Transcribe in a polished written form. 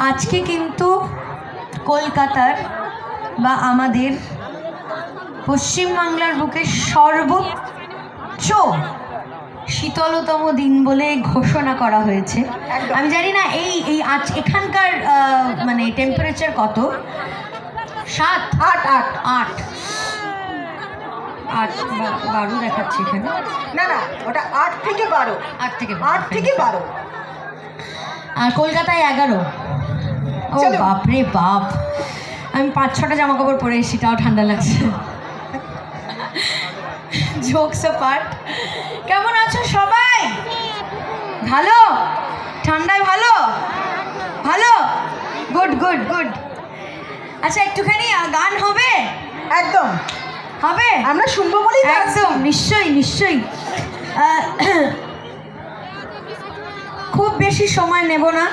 আজকে কিন্তু কলকাতার বা আমাদের পশ্চিমবাংলার বুকে সর্বোচ্চ শীতলতম দিন বলে ঘোষণা করা হয়েছে। আমি জানি না এই আজ এখানকার মানে টেম্পারেচার কত, 7 8 8 8 8 12 দেখাচ্ছে এখানে। না না, ওটা 8 থেকে 12। 8 থেকে 12। আর কলকাতায় 11। ও বাপরে বাপ, আমি 5-6টা জামা কাপড় পরে এসেছি, তাও ঠান্ডা লাগছে। জোকস অ্যাপার্ট, কেমন আছো সবাই? ভালো? ঠান্ডায় ভালো? ভালো, গুড গুড গুড। আচ্ছা, একটুখানি গান হবে? একদম হবে, আমরা শুনবো বলেই তো একদম নিশ্চয়ই নিশ্চয়ই। খুব বেশি সময় নেব না।